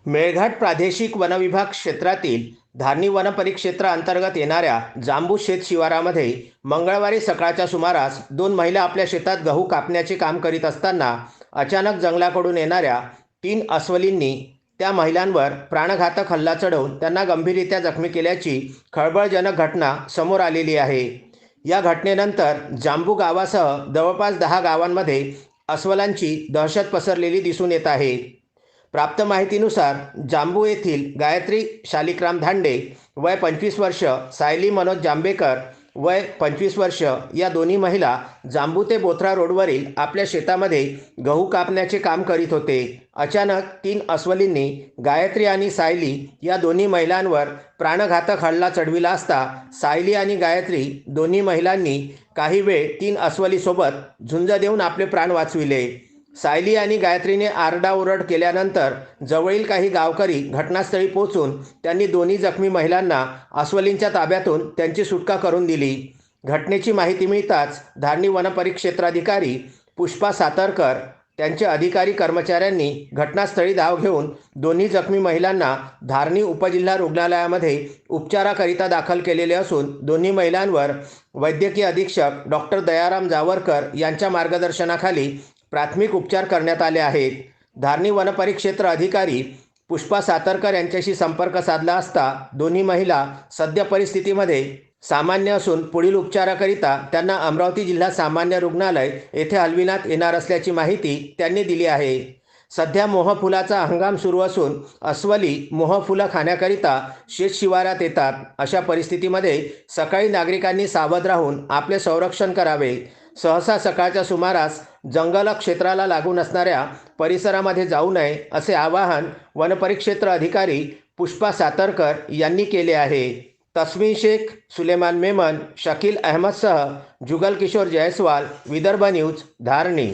मेळघाट प्रादेशिक वनविभाग क्षेत्रातील धारणी वनपरिक्षेत्र अंतर्गत येणाऱ्या जांबू शेत शिवारामध्ये मंगळवारी सकाळच्या सुमारास दोन महिला आपल्या शेतात गहू कापण्याचे काम करीत असताना अचानक जंगलाकडून येणाऱ्या 3 अस्वलींनी त्या महिलांवर प्राणघातक हल्ला चढवून त्यांना गंभीररित्या जखमी केल्याची खळबळजनक घटना समोर आलेली आहे। या घटनेनंतर जांबू गावासह जवळपास 10 गावांमध्ये अस्वलांची दहशत पसरलेली दिसून येत आहे। प्राप्त माहितीनुसार जांबू येथील गायत्री शालिग्राम धांडे वय 25 वर्ष, सायली मनोज जांभेकर वय 25 वर्ष या दोन्ही महिला जांबू ते बोथरा रोडवरील आपल्या शेतामध्ये गहू कापण्याचे काम करीत होते। अचानक 3 अस्वलींनी गायत्री आणि सायली या दोन्ही महिलांवर प्राणघातक हल्ला चढविला असता सायली आणि गायत्री दोन्ही महिलांनी काही वेळ 3 अस्वलीसोबत झुंज देऊन आपले प्राण वाचविले। सायली आणि गायत्रीने आरडाओरड केल्यानंतर जवळील काही गावकरी घटनास्थळी पोहोचून त्यांनी दोन्ही जखमी महिलांना अस्वलींच्या ताब्यातून त्यांची सुटका करून दिली। घटनेची माहिती मिळताच धारणी वनपरिक्षेत्राधिकारी पुष्पा सातरकर त्यांचे अधिकारी कर्मचाऱ्यांनी घटनास्थळी धाव घेऊन दोन्ही जखमी महिलांना धारणी उपजिल्हा रुग्णालयामध्ये उपचाराकरिता दाखल केलेले असून दोन्ही महिलांवर वैद्यकीय अधीक्षक डॉक्टर दयाराम जावरकर यांच्या मार्गदर्शनाखाली प्राथमिक उपचार करण्यात आले आहेत। धारणी वनपरिक्षेत्र अधिकारी पुष्पा सातरकर यांच्याशी संपर्क साधला असता दोन्ही महिला सद्य परिस्थितीमध्ये सामान्य असून पुढील उपचाराकरिता त्यांना अमरावती जिल्हा सामान्य रुग्णालय येथे हलविण्यात येणार असल्याची माहिती त्यांनी दिली आहे। सध्या मोहफुलाचा हंगाम सुरू असून अस्वली मोहफुलं खाण्याकरिता शेत शिवारात येतात। अशा परिस्थितीमध्ये सकाळी नागरिकांनी सावध राहून आपले संरक्षण करावे। सहसा सकाळच्या सुमारास जंगल क्षेत्राला लागून असणाऱ्या परिसरामध्ये जाऊ नये असे आवाहन वनपरिक्षेत्र अधिकारी पुष्पा सातरकर यांनी केले आहे। तस्मीन शेख, सुलेमान मेमन, शकील अहमदसह जुगल किशोर जयस्वाल, विदर्भ न्यूज, धारणी।